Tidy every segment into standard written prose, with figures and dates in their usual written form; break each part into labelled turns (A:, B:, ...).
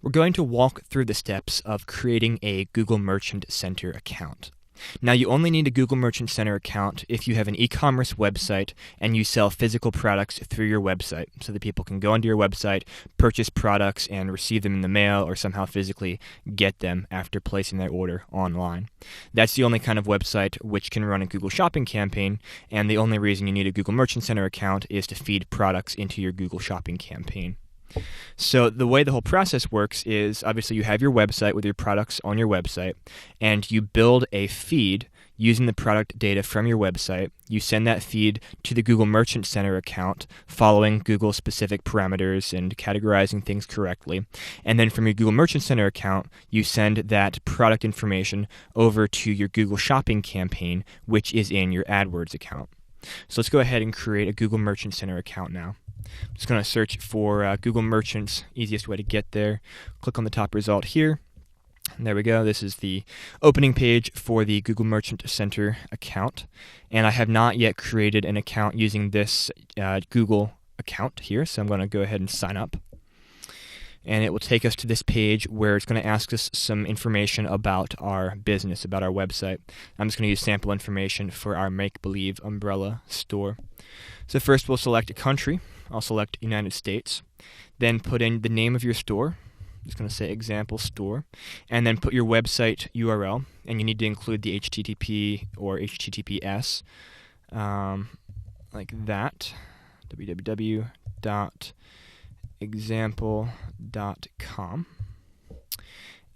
A: We're going to walk through the steps of creating a Google Merchant Center account. Now, you only need a Google Merchant Center account if you have an e-commerce website and you sell physical products through your website, so that people can go onto your website, purchase products, and receive them in the mail or somehow physically get them after placing their order online. That's the only kind of website which can run a Google Shopping campaign, and the only reason you need a Google Merchant Center account is to feed products into your Google Shopping campaign. So the way the whole process works is, obviously you have your website with your products on your website, and you build a feed using the product data from your website. You send that feed to the Google Merchant Center account, following Google specific parameters and categorizing things correctly. And then from your Google Merchant Center account, you send that product information over to your Google Shopping campaign, which is in your AdWords account. So let's go ahead and create a Google Merchant Center account now. I'm just going to search for Google Merchants, easiest way to get there. Click on the top result here. And there we go. This is the opening page for the Google Merchant Center account. And I have not yet created an account using this Google account here, so I'm going to go ahead and sign up. And it will take us to this page where it's going to ask us some information about our business, about our website. I'm just going to use sample information for our make-believe umbrella store. So first we'll select a country. I'll select United States. Then put in the name of your store. I'm just going to say example store. And then put your website URL. And you need to include the HTTP or HTTPS like that. www.example.com.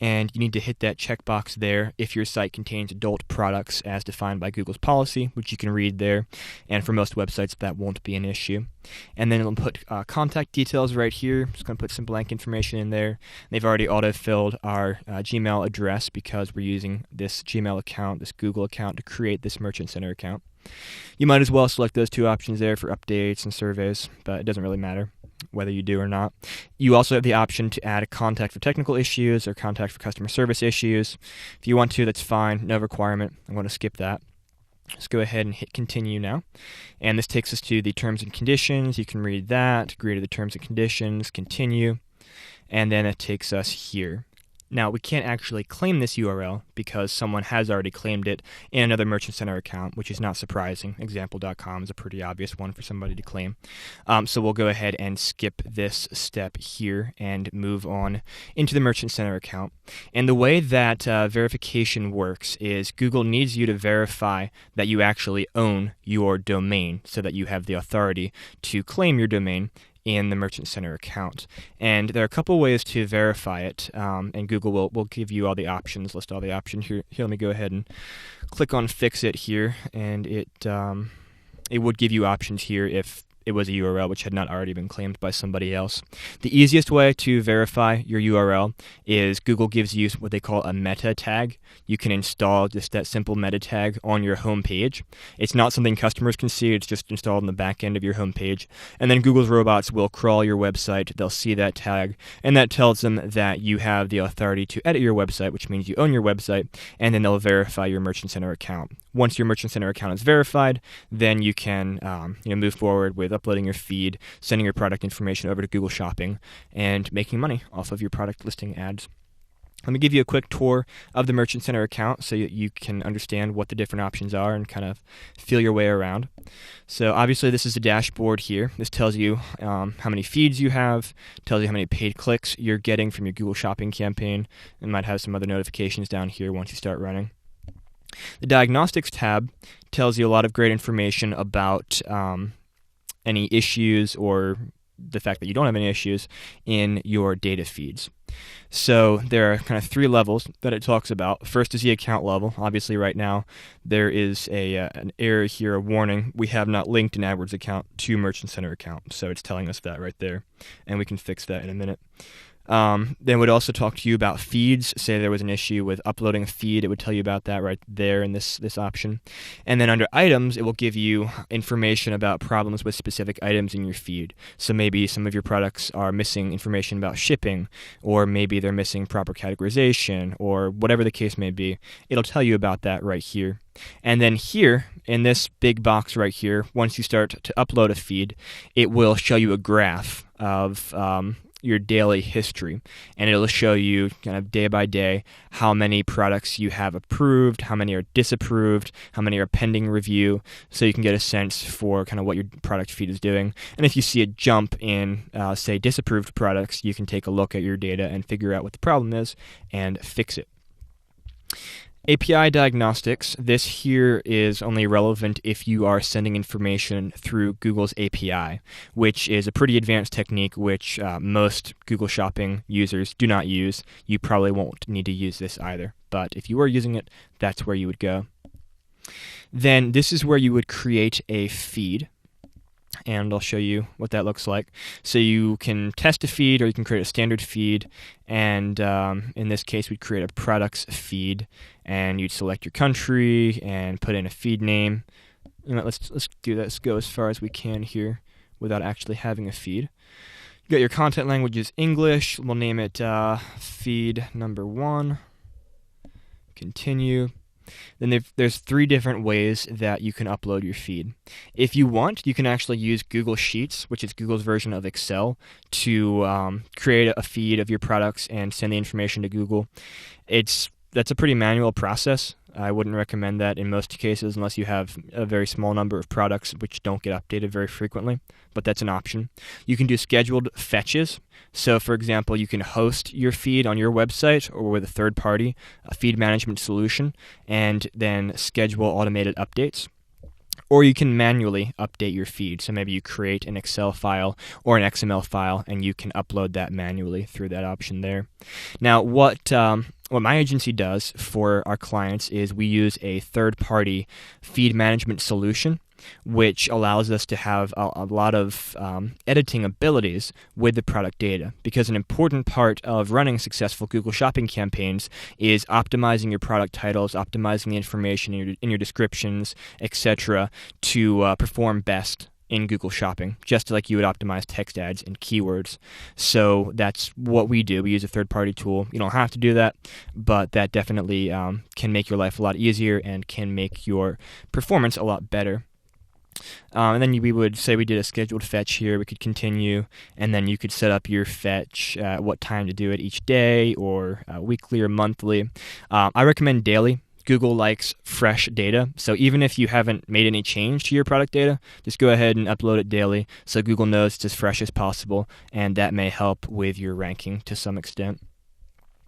A: And you need to hit that checkbox there if your site contains adult products as defined by Google's policy, which you can read there. And for most websites, that won't be an issue. And then it'll put contact details right here. I'm just going to put some blank information in there. They've already auto-filled our Gmail address because we're using this Gmail account, this Google account, to create this Merchant Center account. You might as well select those two options there for updates and surveys, but it doesn't really matter whether you do or not. You also have the option to add a contact for technical issues or contact for customer service issues. If you want to, that's fine. No requirement. I'm going to skip that. Let's go ahead and hit continue now. And this takes us to the terms and conditions. You can read that, agree to the terms and conditions, continue, and then it takes us here. Now, we can't actually claim this URL because someone has already claimed it in another Merchant Center account, which is not surprising. Example.com is a pretty obvious one for somebody to claim. So we'll go ahead and skip this step here and move on into the Merchant Center account. And the way that verification works is Google needs you to verify that you actually own your domain so that you have the authority to claim your domain in the Merchant Center account. And there are a couple ways to verify it, and Google will give you all the options, list all the options. Here, let me go ahead and click on Fix It here, and it would give you options here if it was a URL which had not already been claimed by somebody else. The easiest way to verify your URL is Google gives you what they call a meta tag. You can install just that simple meta tag on your home page. It's not something customers can see, it's just installed in the back end of your home page. And then Google's robots will crawl your website, they'll see that tag, and that tells them that you have the authority to edit your website, which means you own your website, and then they'll verify your Merchant Center account. Once your Merchant Center account is verified, then you can move forward with uploading your feed, sending your product information over to Google Shopping, and making money off of your product listing ads. Let me give you a quick tour of the Merchant Center account so you can understand what the different options are and kind of feel your way around. So obviously this is a dashboard here. This tells you how many feeds you have, tells you how many paid clicks you're getting from your Google Shopping campaign, and might have some other notifications down here once you start running. The Diagnostics tab tells you a lot of great information about any issues or the fact that you don't have any issues in your data feeds. So there are kind of three levels that it talks about. First is the account level. Obviously right now there is an error here, a warning. We have not linked an AdWords account to Merchant Center account, so it's telling us that right there, and we can fix that in a minute. Then it would also talk to you about feeds. Say there was an issue with uploading a feed, it would tell you about that right there in this option. And then under items, it will give you information about problems with specific items in your feed. So maybe some of your products are missing information about shipping, or maybe they're missing proper categorization, or whatever the case may be. It'll tell you about that right here. And then here, in this big box right here, once you start to upload a feed, it will show you a graph of your daily history, and it'll show you kind of day by day how many products you have approved, how many are disapproved, how many are pending review, so you can get a sense for kind of what your product feed is doing. And if you see a jump in, say, disapproved products, you can take a look at your data and figure out what the problem is and fix it. API diagnostics, this here is only relevant if you are sending information through Google's API, which is a pretty advanced technique which most Google Shopping users do not use. You probably won't need to use this either, but if you are using it, that's where you would go. Then this is where you would create a feed, and I'll show you what that looks like. So you can test a feed, or you can create a standard feed, and in this case we'd create a products feed, and you'd select your country and put in a feed name. Let's do that. Let's go as far as we can here without actually having a feed. You got your content language is English. We'll name it feed number 1. Continue. Then there's 3 different ways that you can upload your feed. If you want, you can actually use Google Sheets, which is Google's version of Excel, to create a feed of your products and send the information to Google. That's a pretty manual process. I wouldn't recommend that in most cases unless you have a very small number of products which don't get updated very frequently, but that's an option. You can do scheduled fetches. So, for example, you can host your feed on your website or with a third party, a feed management solution, and then schedule automated updates. Or you can manually update your feed. So maybe you create an Excel file or an XML file, and you can upload that manually through that option there. Now, what my agency does for our clients is we use a third-party feed management solution, which allows us to have a lot of editing abilities with the product data, because an important part of running successful Google Shopping campaigns is optimizing your product titles, optimizing the information in your descriptions, etc., to perform best in Google Shopping, just like you would optimize text ads and keywords. So that's what we do. We use a third-party tool. You don't have to do that, but that definitely can make your life a lot easier and can make your performance a lot better. And then we would say we did a scheduled fetch here. We could continue, and then you could set up your fetch, what time to do it each day, or weekly or monthly. I recommend daily. Google likes fresh data, so even if you haven't made any change to your product data, just go ahead and upload it daily so Google knows it's as fresh as possible, and that may help with your ranking to some extent.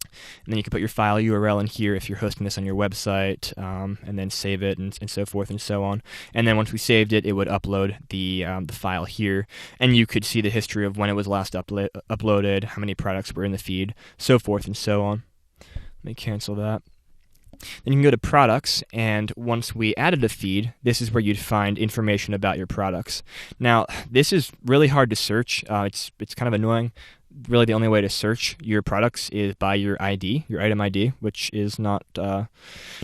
A: And then you can put your file URL in here if you're hosting this on your website, and then save it and so forth and so on. And then once we saved it, it would upload the file here, and you could see the history of when it was last uploaded, how many products were in the feed, so forth and so on. Let me cancel that. Then you can go to products, and once we added a feed, this is where you'd find information about your products. Now, this is really hard to search. It's kind of annoying. Really, the only way to search your products is by your ID, your item ID, which is not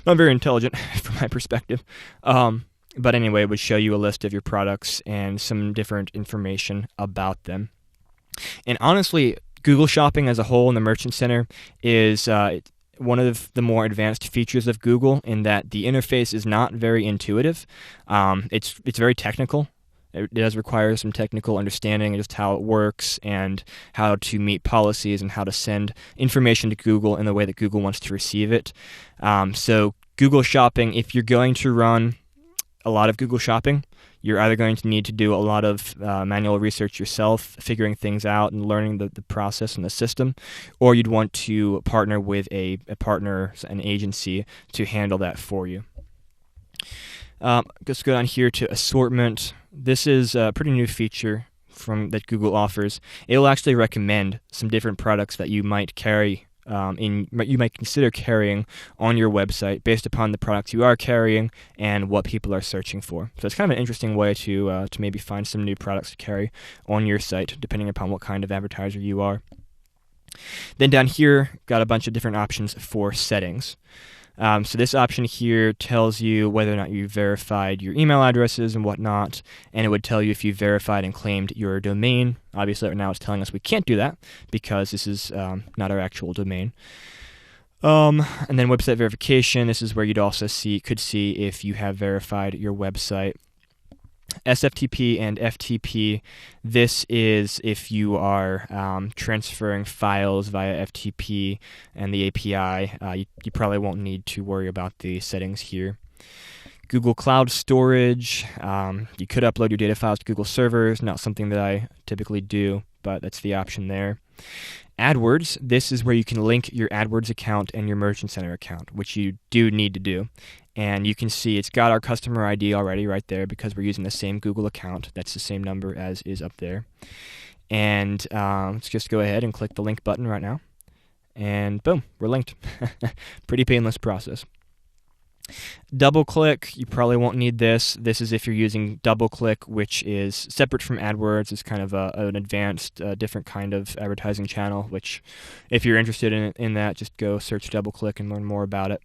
A: very intelligent from my perspective. But anyway, it would show you a list of your products and some different information about them. And honestly, Google Shopping as a whole in the Merchant Center is one of the more advanced features of Google, in that the interface is not very intuitive. It's very technical. It does require some technical understanding of just how it works and how to meet policies and how to send information to Google in the way that Google wants to receive it. So Google Shopping, if you're going to run a lot of Google Shopping, you're either going to need to do a lot of manual research yourself, figuring things out and learning the process and the system, or you'd want to partner with a partner, an agency, to handle that for you. Let's go down here to assortment. This is a pretty new feature that Google offers. It will actually recommend some different products that you might carry you might consider carrying on your website based upon the products you are carrying and what people are searching for. So it's kind of an interesting way to maybe find some new products to carry on your site, depending upon what kind of advertiser you are. Then down here, got a bunch of different options for settings. So this option here tells you whether or not you verified your email addresses and whatnot, and it would tell you if you verified and claimed your domain. Obviously, right now it's telling us we can't do that because this is not our actual domain. And then website verification. This is where you'd also could see if you have verified your website. SFTP and FTP, this is if you are transferring files via FTP and the API. You probably won't need to worry about the settings here. Google Cloud Storage, you could upload your data files to Google servers, not something that I typically do, but that's the option there. AdWords, this is where you can link your AdWords account and your Merchant Center account, which you do need to do. And you can see it's got our customer ID already right there because we're using the same Google account. That's the same number as is up there. And let's just go ahead and click the link button right now. And boom, we're linked. Pretty painless process. DoubleClick, you probably won't need this. This is if you're using DoubleClick, which is separate from AdWords. It's kind of an advanced, different kind of advertising channel, which if you're interested in that, just go search DoubleClick and learn more about it.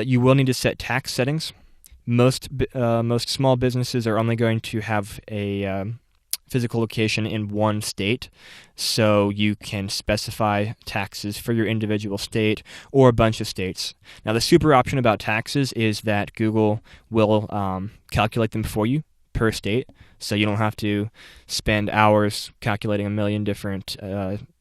A: You will need to set tax settings. Most small businesses are only going to have a physical location in one state, so you can specify taxes for your individual state or a bunch of states. Now, the super option about taxes is that Google will calculate them for you per state, so you don't have to spend hours calculating a million different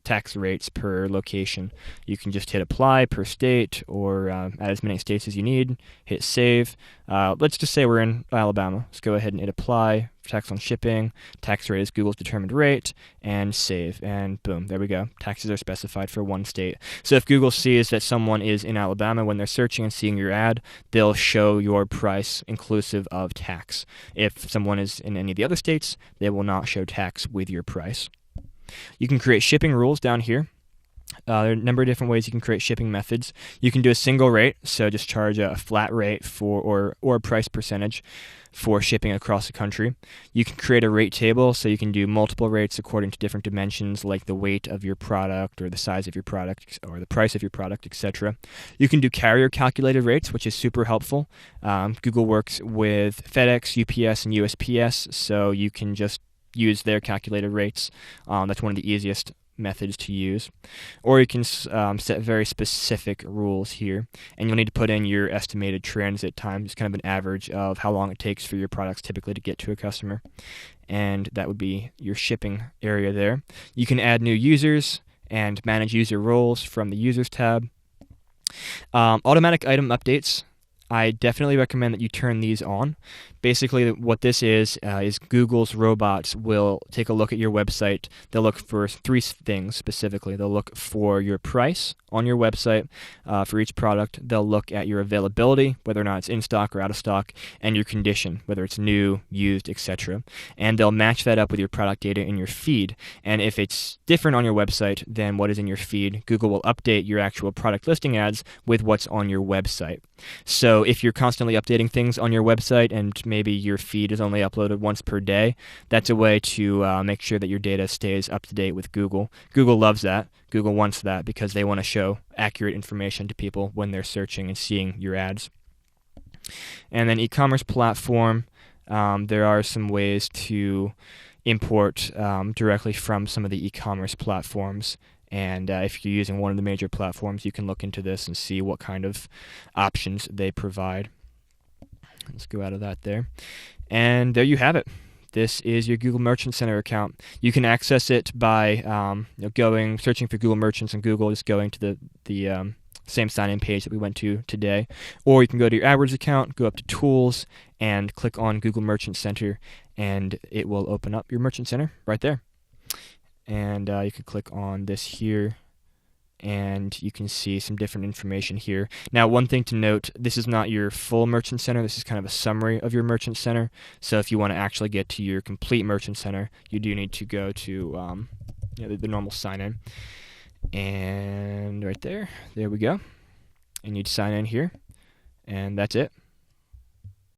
A: tax rates per location. You can just hit apply per state or add as many states as you need, hit save. Let's just say we're in Alabama. Let's go ahead and hit apply, tax on shipping, tax rate is Google's determined rate, and save. And boom, there we go. Taxes are specified for one state. So if Google sees that someone is in Alabama when they're searching and seeing your ad, they'll show your price inclusive of tax. If someone is in any of the other states, they will not show tax with your price. You can create shipping rules down here. There are a number of different ways you can create shipping methods. You can do a single rate, so just charge a flat rate for or a price percentage for shipping across the country. You can create a rate table, so you can do multiple rates according to different dimensions like the weight of your product or the size of your product or the price of your product, etc. You can do carrier calculated rates, which is super helpful. Google works with FedEx, UPS, and USPS, so you can just use their calculated rates. That's one of the easiest methods to use. Or you can set very specific rules here, and you'll need to put in your estimated transit time, just kind of an average of how long it takes for your products typically to get to a customer, and that would be your shipping area there. You can add new users and manage user roles from the Users tab. Automatic item updates, I definitely recommend that you turn these on. Basically, what this is Google's robots will take a look at your website. They'll look for three things specifically. They'll look for your price on your website for each product. They'll look at your availability, whether or not it's in stock or out of stock, and your condition, whether it's new, used, etc. And they'll match that up with your product data in your feed. And if it's different on your website than what is in your feed, Google will update your actual product listing ads with what's on your website. So if you're constantly updating things on your website and maybe your feed is only uploaded once per day, that's a way to make sure that your data stays up to date with Google. Google loves that. Google wants that because they want to show accurate information to people when they're searching and seeing your ads. And then e-commerce platform, there are some ways to import directly from some of the e-commerce platforms. And if you're using one of the major platforms, you can look into this and see what kind of options they provide. Let's go out of that there. And there you have it. This is your Google Merchant Center account. You can access it by searching for Google Merchants in Google, just going to the same sign-in page that we went to today. Or you can go to your AdWords account, go up to Tools, and click on Google Merchant Center, and it will open up your Merchant Center right there. And you can click on this here, and you can see some different information here. Now, one thing to note, this is not your full Merchant Center. This is kind of a summary of your Merchant Center. So if you want to actually get to your complete Merchant Center, you do need to go to the normal sign-in. And right there we go. And you'd sign in here, and that's it.